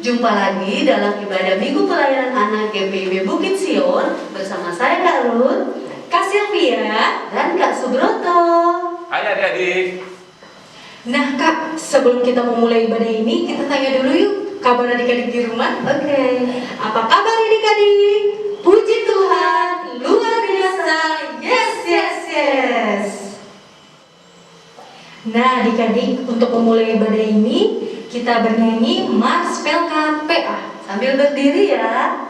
Jumpa lagi dalam ibadah Minggu Pelayanan Anak GPIB Bukit Sion bersama saya Kak Ruth, Kak Sylvia, dan Kak Subroto. Hai adik-adik. Nah Kak, sebelum kita memulai ibadah ini, kita tanya dulu yuk kabar adik-adik di rumah. Oke. Apa kabar adik-adik? Puji Tuhan, luar biasa. Yes, yes, yes. Nah adik-adik, untuk memulai ibadah ini kita bernyanyi Mars Pelka PA. Sambil berdiri ya.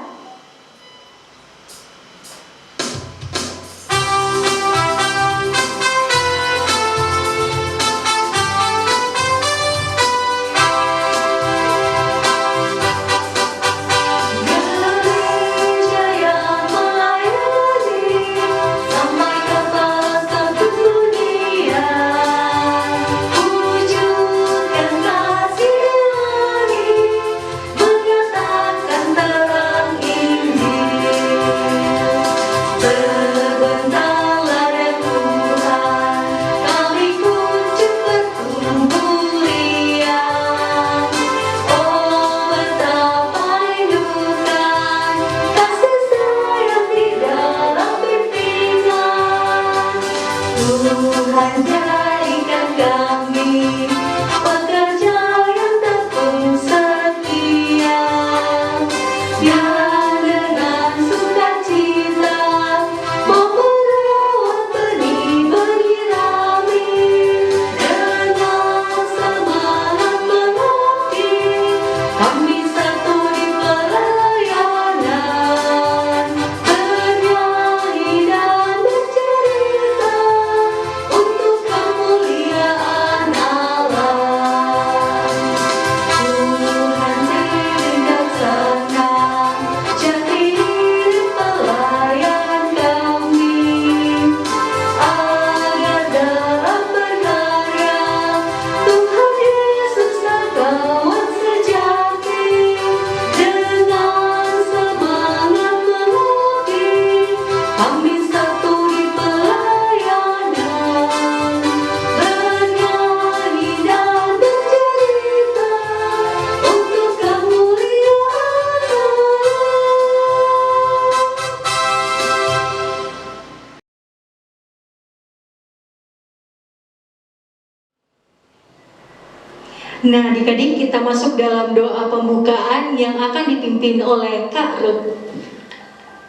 Nah adik-adik, kita masuk dalam doa pembukaan yang akan dipimpin oleh Kak Ruth.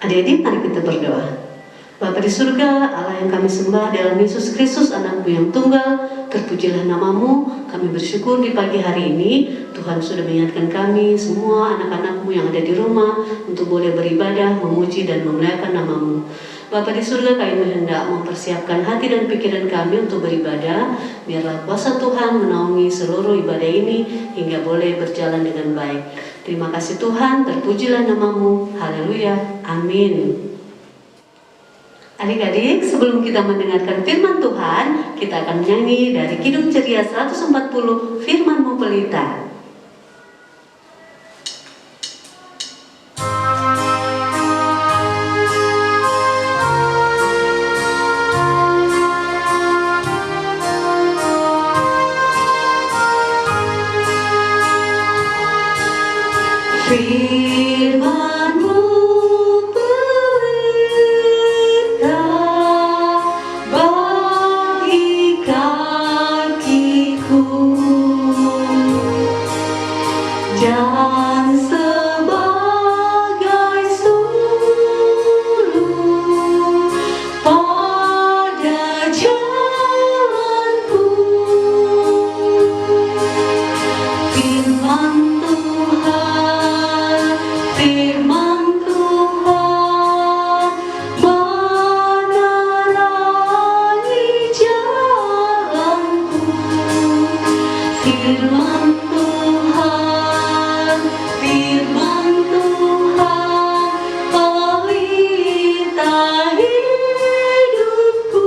Adik-adik, mari kita berdoa. Bapa di surga, Allah yang kami sembah dalam Yesus Kristus, Anakmu yang tunggal, terpujilah namamu. Kami bersyukur di pagi hari ini, Tuhan sudah mengingatkan kami, semua anak-anakmu yang ada di rumah, untuk boleh beribadah, memuji dan memuliakan namamu. Bapa di surga, kami hendak mempersiapkan hati dan pikiran kami untuk beribadah. Biarlah kuasa Tuhan menaungi seluruh ibadah ini hingga boleh berjalan dengan baik. Terima kasih Tuhan, terpujilah namamu. Haleluya, amin. Adik-adik, sebelum kita mendengarkan firman Tuhan, kita akan menyanyi dari Kidung Ceria 140, Firman-Mu Pelita. Firman-Mu pelita bagi kakiku dan sebagai sulur pada jalanku. Firman Tuhan, firman Tuhan, menerangi jalanku. Firman Tuhan, firman Tuhan, pelita hidupku.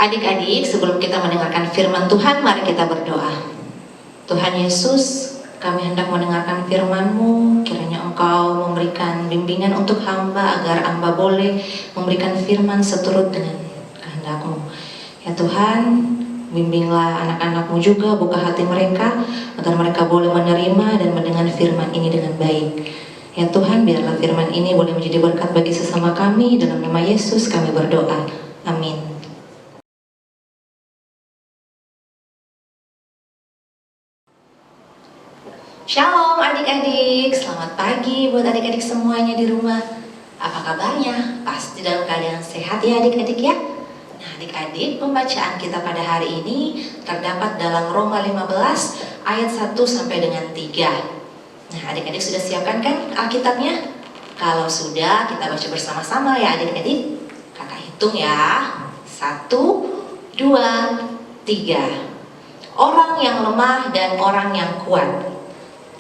Adik-adik, sebelum kita mendengarkan firman Tuhan, mari kita berdoa. Tuhan Yesus, kami hendak mendengarkan firman-Mu. Kiranya Engkau memberikan bimbingan untuk hamba agar hamba boleh memberikan firman seturut dengan kehendak-Mu. Ya Tuhan, bimbinglah anak-anak-Mu juga, buka hati mereka agar mereka boleh menerima dan mendengar firman ini dengan baik. Ya Tuhan, biarlah firman ini boleh menjadi berkat bagi sesama kami. Dalam nama Yesus kami berdoa. Amin. Shalom adik-adik, selamat pagi buat adik-adik semuanya di rumah. Apa kabarnya? Pasti dalam keadaan sehat ya adik-adik ya? Nah adik-adik, pembacaan kita pada hari ini terdapat dalam Roma 15 ayat 1 sampai dengan 3. Nah adik-adik sudah siapkan kan Alkitabnya? Kalau sudah, kita baca bersama-sama ya adik-adik. Kakak hitung ya. 1, 2, 3. Orang yang lemah dan orang yang kuat.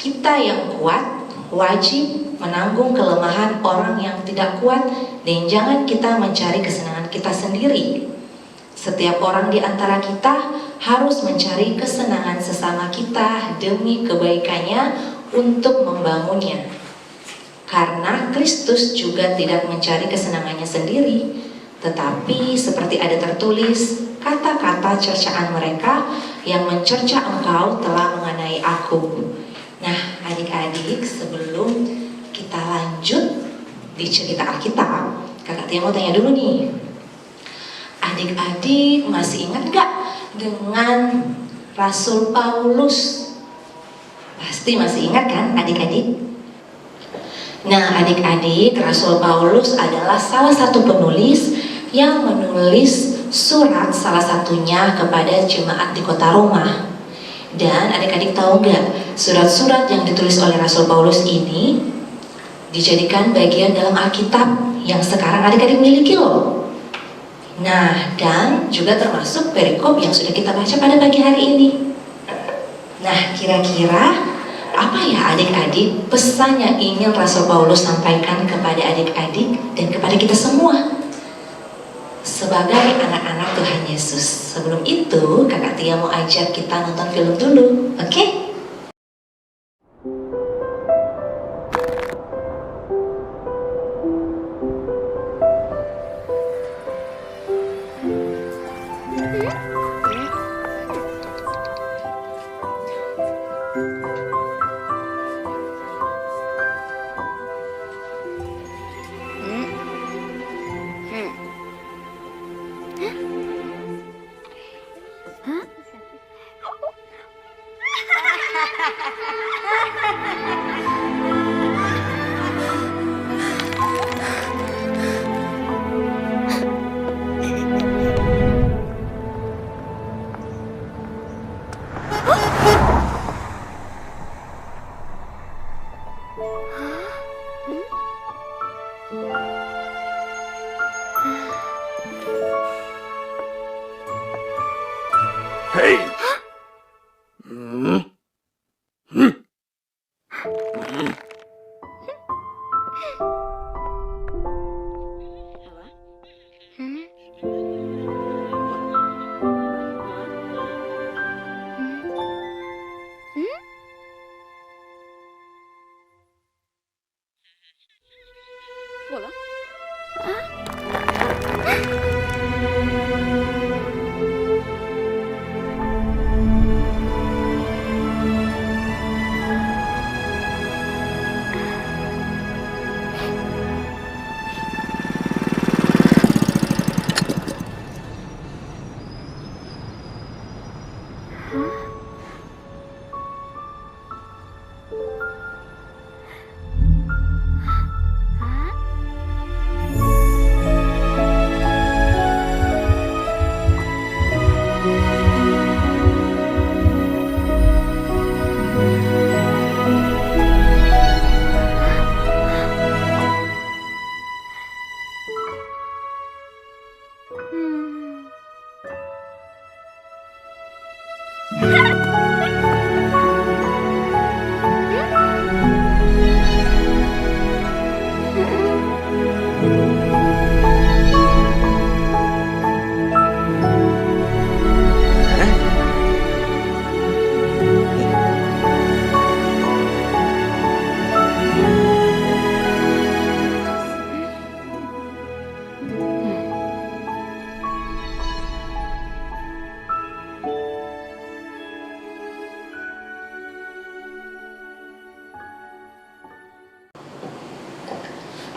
Kita yang kuat wajib menanggung kelemahan orang yang tidak kuat, dan jangan kita mencari kesenangan kita sendiri. Setiap orang di antara kita harus mencari kesenangan sesama kita demi kebaikannya untuk membangunnya. Karena Kristus juga tidak mencari kesenangannya sendiri, tetapi seperti ada tertulis, kata-kata cercaan mereka yang mencerca engkau telah mengenai aku. Nah adik-adik, sebelum kita lanjut di cerita Alkitab, kakak Tia mau tanya dulu nih. Adik-adik masih ingat gak dengan Rasul Paulus? Pasti masih ingat kan adik-adik? Nah adik-adik, Rasul Paulus adalah salah satu penulis yang menulis surat salah satunya kepada jemaat di kota Roma. Dan adik-adik tahu nggak, surat-surat yang ditulis oleh Rasul Paulus ini dijadikan bagian dalam Alkitab yang sekarang adik-adik miliki loh. Nah, dan juga termasuk perikop yang sudah kita baca pada pagi hari ini. Nah, kira-kira apa ya adik-adik pesan yang ingin Rasul Paulus sampaikan kepada adik-adik dan kepada kita semua sebagai anak-anak Tuhan Yesus? Sebelum itu, kakak Tia mau ajak kita nonton film dulu, oke?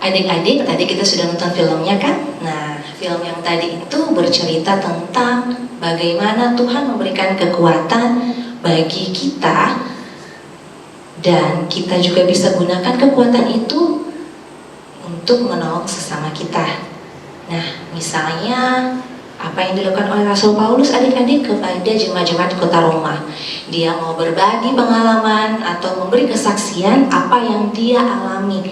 Adik-adik, tadi kita sudah nonton filmnya kan? Nah, film yang tadi itu bercerita tentang bagaimana Tuhan memberikan kekuatan bagi kita, dan kita juga bisa gunakan kekuatan itu untuk menolong sesama kita. Nah, misalnya apa yang dilakukan oleh Rasul Paulus adik-adik kepada jemaat-jemaat di kota Roma. Dia mau berbagi pengalaman atau memberi kesaksian apa yang dia alami,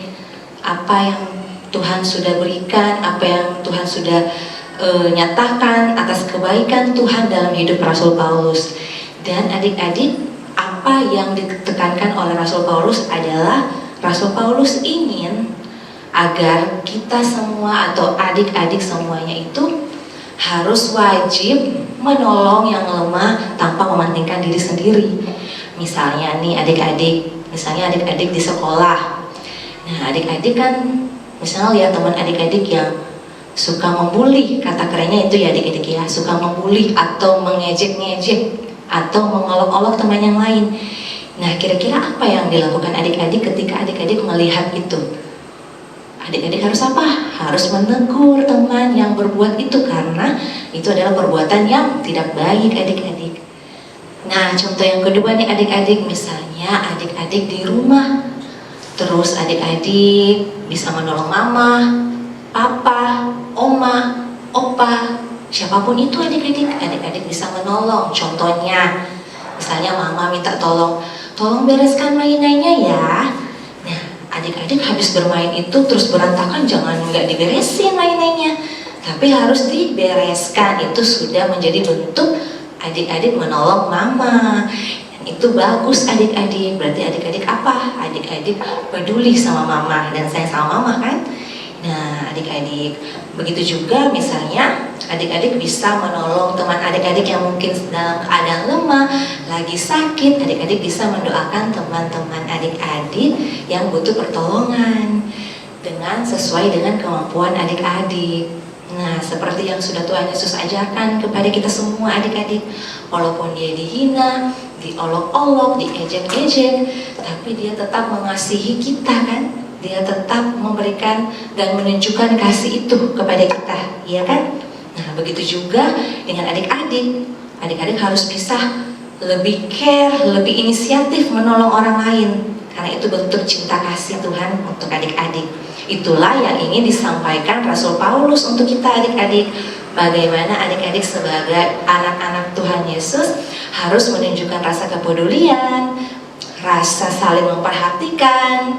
apa yang Tuhan sudah berikan, apa yang Tuhan sudah nyatakan atas kebaikan Tuhan dalam hidup Rasul Paulus. Dan adik-adik, apa yang ditekankan oleh Rasul Paulus adalah Rasul Paulus ingin agar kita semua atau adik-adik semuanya itu harus wajib menolong yang lemah tanpa mementingkan diri sendiri. Misalnya nih adik-adik, di sekolah. Nah, adik-adik kan misalnya lihat teman adik-adik yang suka membuli, kata kerennya itu ya adik-adik ya, suka membuli atau mengejek-ngejek atau mengolok-olok teman yang lain. Nah, kira-kira apa yang dilakukan adik-adik ketika adik-adik melihat itu? Adik-adik harus apa? Harus menegur teman yang berbuat itu, karena itu adalah perbuatan yang tidak baik adik-adik. Nah, contoh yang kedua nih adik-adik, misalnya adik-adik di rumah, terus adik-adik bisa menolong mama, papa, oma, opa, siapapun itu adik-adik bisa menolong. Contohnya, misalnya mama minta tolong bereskan mainannya ya. Nah, adik-adik habis bermain itu terus berantakan, jangan nggak diberesin mainannya, tapi harus dibereskan. Itu sudah menjadi bentuk adik-adik menolong mama. Dan itu bagus adik-adik, berarti adik-adik apa? Adik-adik peduli sama mama dan sayang sama mama kan? Nah, adik-adik, begitu juga misalnya adik-adik bisa menolong teman adik-adik yang mungkin dalam keadaan lemah, lagi sakit. Adik-adik bisa mendoakan teman-teman adik-adik yang butuh pertolongan dengan sesuai dengan kemampuan adik-adik. Nah, seperti yang sudah Tuhan Yesus ajarkan kepada kita semua adik-adik, walaupun dia dihina, diolok-olok, diejek-ejek, tapi dia tetap mengasihi kita kan? Dia tetap memberikan dan menunjukkan kasih itu kepada kita, iya kan? Nah, begitu juga dengan adik-adik. Adik-adik harus bisa lebih care, lebih inisiatif menolong orang lain, karena itu bentuk cinta kasih Tuhan untuk adik-adik. Itulah yang ingin disampaikan Rasul Paulus untuk kita adik-adik. Bagaimana adik-adik sebagai anak-anak Tuhan Yesus harus menunjukkan rasa kepedulian, rasa saling memperhatikan,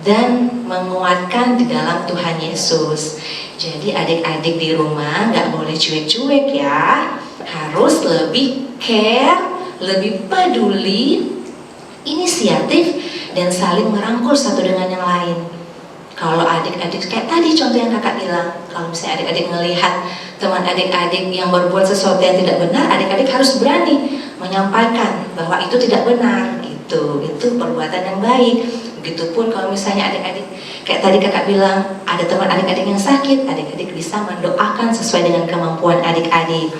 dan menguatkan di dalam Tuhan Yesus. Jadi adik-adik di rumah nggak boleh cuek-cuek ya, harus lebih care, lebih peduli, inisiatif, dan saling merangkul satu dengan yang lain. Kalau adik-adik kayak tadi contoh yang kakak bilang, kalau misalnya adik-adik melihat teman adik-adik yang berbuat sesuatu yang tidak benar, adik-adik harus berani menyampaikan bahwa itu tidak benar, gitu. Itu perbuatan yang baik. Begitupun kalau misalnya adik-adik, kayak tadi kakak bilang, ada teman adik-adik yang sakit, adik-adik bisa mendoakan sesuai dengan kemampuan adik-adik.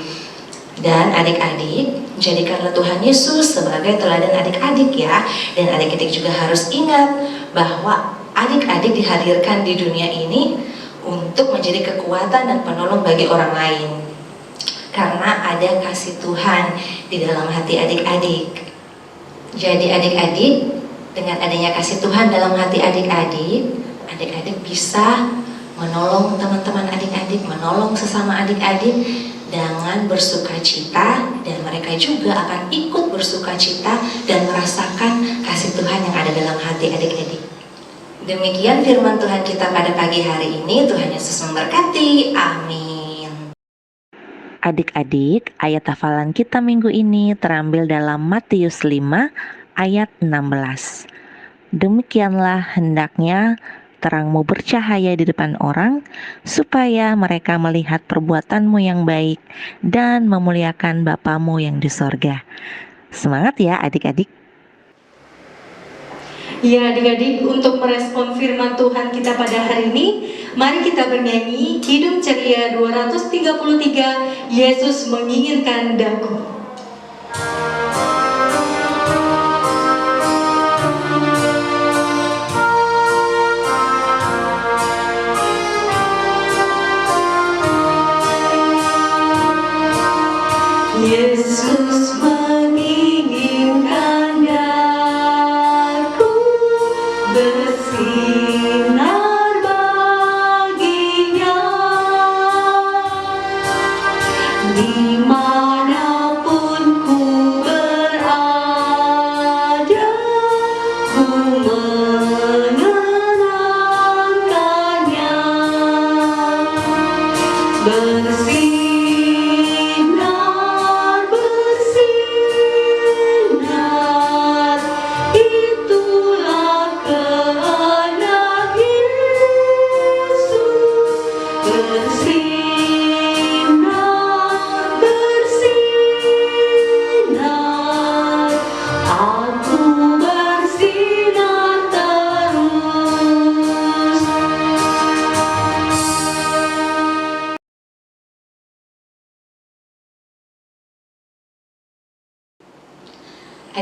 Dan adik-adik, jadikanlah Tuhan Yesus sebagai teladan adik-adik ya. Dan adik-adik juga harus ingat bahwa adik-adik dihadirkan di dunia ini untuk menjadi kekuatan dan penolong bagi orang lain. Karena ada kasih Tuhan di dalam hati adik-adik. Jadi adik-adik, dengan adanya kasih Tuhan dalam hati adik-adik, adik-adik bisa menolong teman-teman adik-adik, menolong sesama adik-adik dengan bersuka cita, dan mereka juga akan ikut bersuka cita dan merasakan kasih Tuhan yang ada dalam hati adik-adik. Demikian firman Tuhan kita pada pagi hari ini. Tuhan Yesus memberkati. Amin. Adik-adik, ayat hafalan kita minggu ini terambil dalam Matius 5 ayat 16. Demikianlah hendaknya terangmu bercahaya di depan orang, supaya mereka melihat perbuatanmu yang baik dan memuliakan Bapamu yang di sorga. Semangat ya adik-adik. Ya adik-adik, untuk merespon firman Tuhan kita pada hari ini, mari kita bernyanyi Hidup Ceria 233, Yesus menginginkan daku.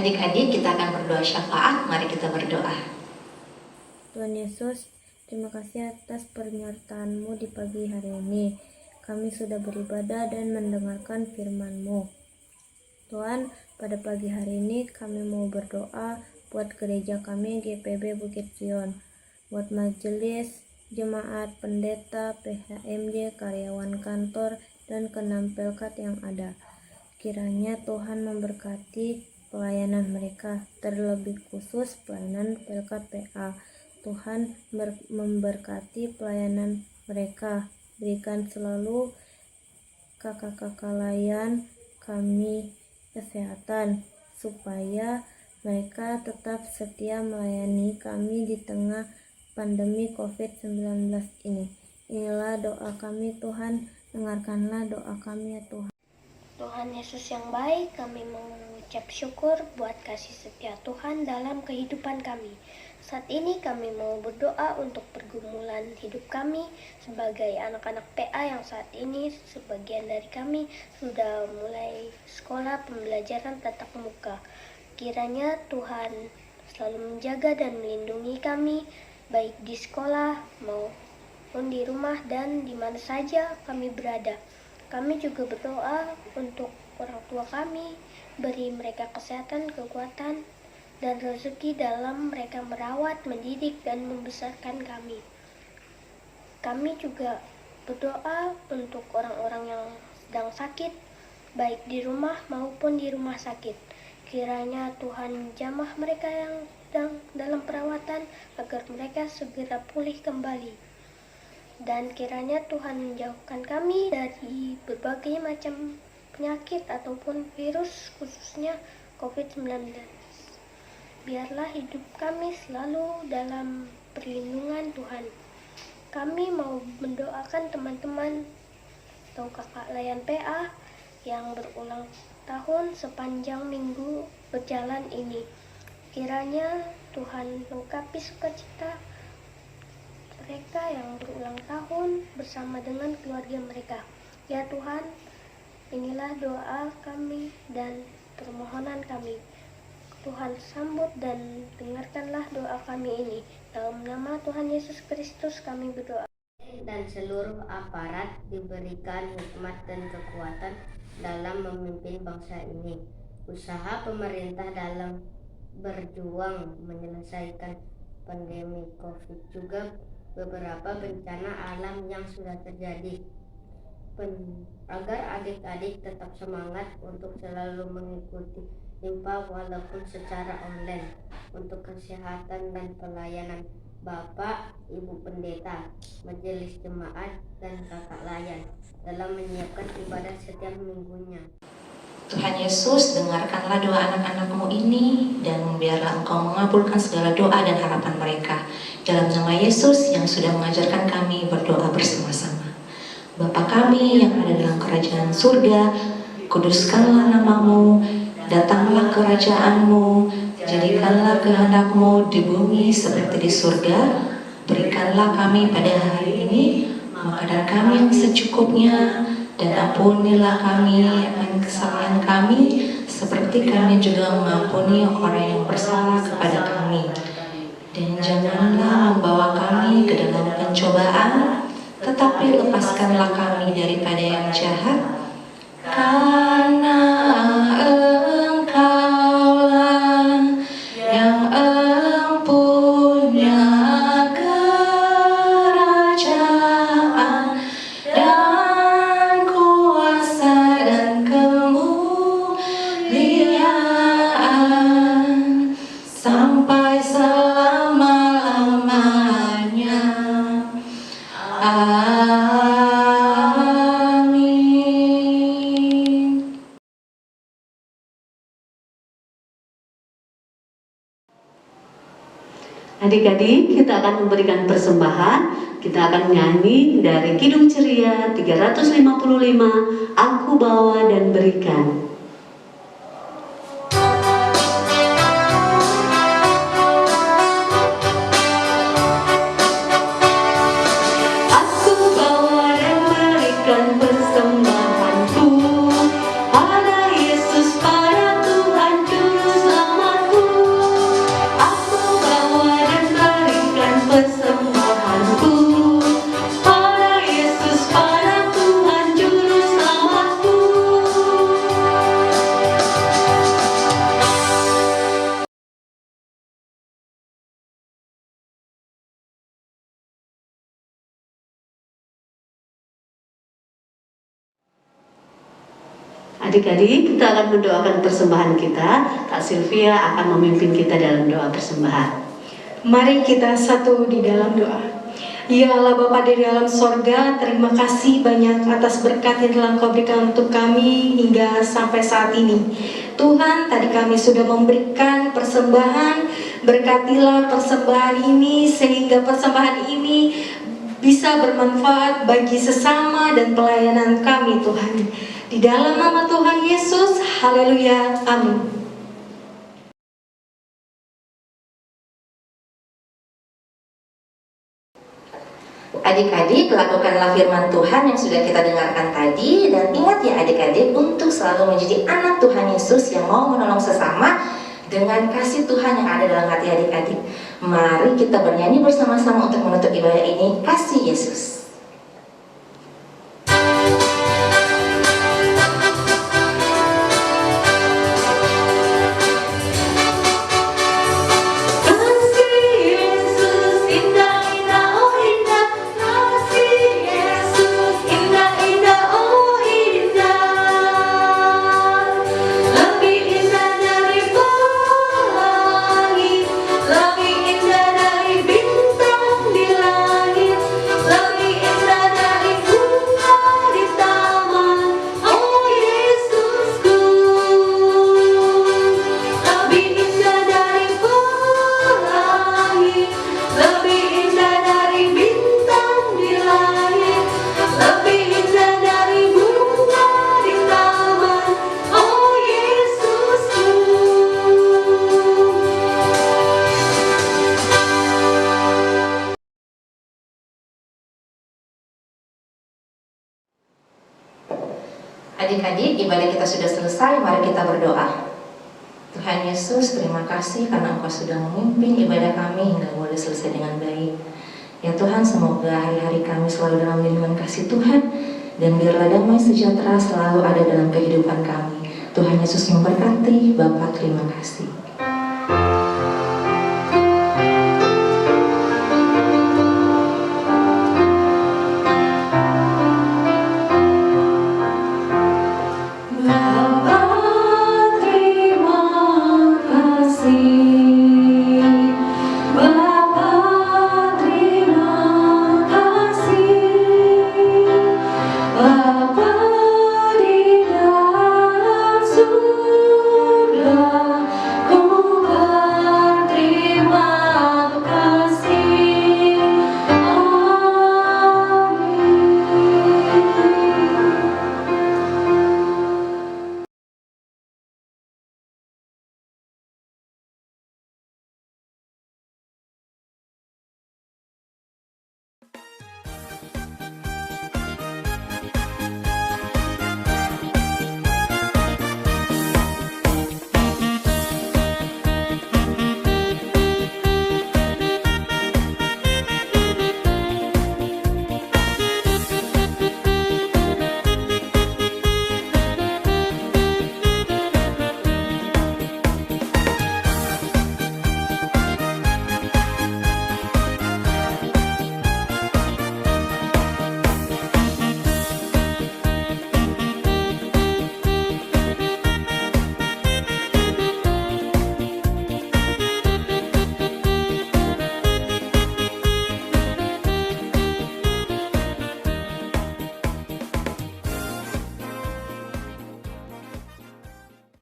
Adik-adik, kita akan berdoa syafaat. Mari kita berdoa. Tuhan Yesus, terima kasih atas penyertaan-Mu di pagi hari ini. Kami sudah beribadah dan mendengarkan firman-Mu. Tuhan, pada pagi hari ini kami mau berdoa buat gereja kami GPB Bukit Sion, buat majelis, jemaat, pendeta, PHMJ, karyawan kantor, dan ke-6 Pelkat yang ada. Kiranya Tuhan memberkati pelayanan mereka, terlebih khusus pelayanan Pelkat PA. Tuhan memberkati pelayanan mereka. Berikan selalu kakak-kakak layan kami kesehatan, supaya mereka tetap setia melayani kami di tengah pandemi COVID-19 ini. Inilah doa kami Tuhan, dengarkanlah doa kami ya Tuhan. Tuhan Yesus yang baik, kami mengucap syukur buat kasih setia Tuhan dalam kehidupan kami. Saat ini kami mau berdoa untuk pergumulan hidup kami sebagai anak-anak PA yang saat ini sebagian dari kami sudah mulai sekolah pembelajaran tatap muka. Kiranya Tuhan selalu menjaga dan melindungi kami baik di sekolah maupun di rumah dan di mana saja kami berada. Kami juga berdoa untuk orang tua kami, beri mereka kesehatan, kekuatan, dan rezeki dalam mereka merawat, mendidik, dan membesarkan kami. Kami juga berdoa untuk orang-orang yang sedang sakit, baik di rumah maupun di rumah sakit. Kiranya Tuhan jamah mereka yang sedang dalam perawatan agar mereka segera pulih kembali. Dan kiranya Tuhan menjauhkan kami dari berbagai macam penyakit ataupun virus, khususnya COVID-19. Biarlah hidup kami selalu dalam perlindungan Tuhan. Kami mau mendoakan teman-teman atau kakak layan PA yang berulang tahun sepanjang minggu berjalan ini. Kiranya Tuhan lengkapi sukacita mereka yang berulang tahun bersama dengan keluarga mereka. Ya Tuhan, inilah doa kami dan permohonan kami. Tuhan sambut dan dengarkanlah doa kami ini. Dalam nama Tuhan Yesus Kristus kami berdoa. Dan seluruh aparat diberikan hikmat dan kekuatan dalam memimpin bangsa ini. Usaha pemerintah dalam berjuang menyelesaikan pandemi COVID juga beberapa bencana alam yang sudah terjadi. Agar adik-adik tetap semangat untuk selalu mengikuti info walaupun secara online untuk kesehatan dan pelayanan Bapak, Ibu Pendeta, Majelis Jemaat, dan kakak layan dalam menyiapkan ibadah setiap minggunya. Tuhan Yesus, dengarkanlah doa anak-anak-Mu ini dan biarlah Engkau mengabulkan segala doa dan harapan mereka. Dalam nama Yesus yang sudah mengajarkan kami berdoa bersama-sama. Bapa kami yang ada dalam kerajaan surga, kuduskanlah nama-Mu, datanglah kerajaan-Mu, jadikanlah kehendak-Mu di bumi seperti di surga. Berikanlah kami pada hari ini makanan kami yang secukupnya, dan ampunilah kami akan kesalahan kami, seperti kami juga mengampuni orang yang bersalah kepada kami. Dan janganlah membawa kami ke dalam pencobaan, tetapi lepaskanlah kami daripada yang jahat, karena Engkaulah yang empunya kerajaan dan kuasa dan kemuliaan sampai selama-lamanya. Amin. Adik-adik, kita akan memberikan persembahan. Kita akan nyanyi dari Kidung Ceria 355, Aku Bawa dan Berikan. Aku bawa dan berikan persembahanku pada Yesus, pada Tuhan Juru Selamat. Adik-adik, kita akan mendoakan persembahan kita. Kak Sylvia akan memimpin kita dalam doa persembahan. Mari kita satu di dalam doa. Ya Allah Bapa di dalam sorga, terima kasih banyak atas berkat yang telah Kau berikan untuk kami hingga sampai saat ini. Tuhan, tadi kami sudah memberikan persembahan, berkatilah persembahan ini sehingga persembahan ini bisa bermanfaat bagi sesama dan pelayanan kami Tuhan. Di dalam nama Tuhan Yesus, haleluya, amin. Adik-adik, lakukanlah firman Tuhan yang sudah kita dengarkan tadi. Dan ingat ya adik-adik, untuk selalu menjadi anak Tuhan Yesus yang mau menolong sesama dengan kasih Tuhan yang ada dalam hati adik-adik. Mari kita bernyanyi bersama-sama untuk menutup ibadah ini, Kasih Yesus. Adik-adik, ibadah kita sudah selesai, mari kita berdoa. Tuhan Yesus, terima kasih karena Engkau sudah memimpin ibadah kami hingga boleh selesai dengan baik. Ya Tuhan, semoga hari-hari kami selalu dalam lindungan kasih Tuhan, dan biarlah damai sejahtera selalu ada dalam kehidupan kami. Tuhan Yesus memberkati. Bapa, terima kasih.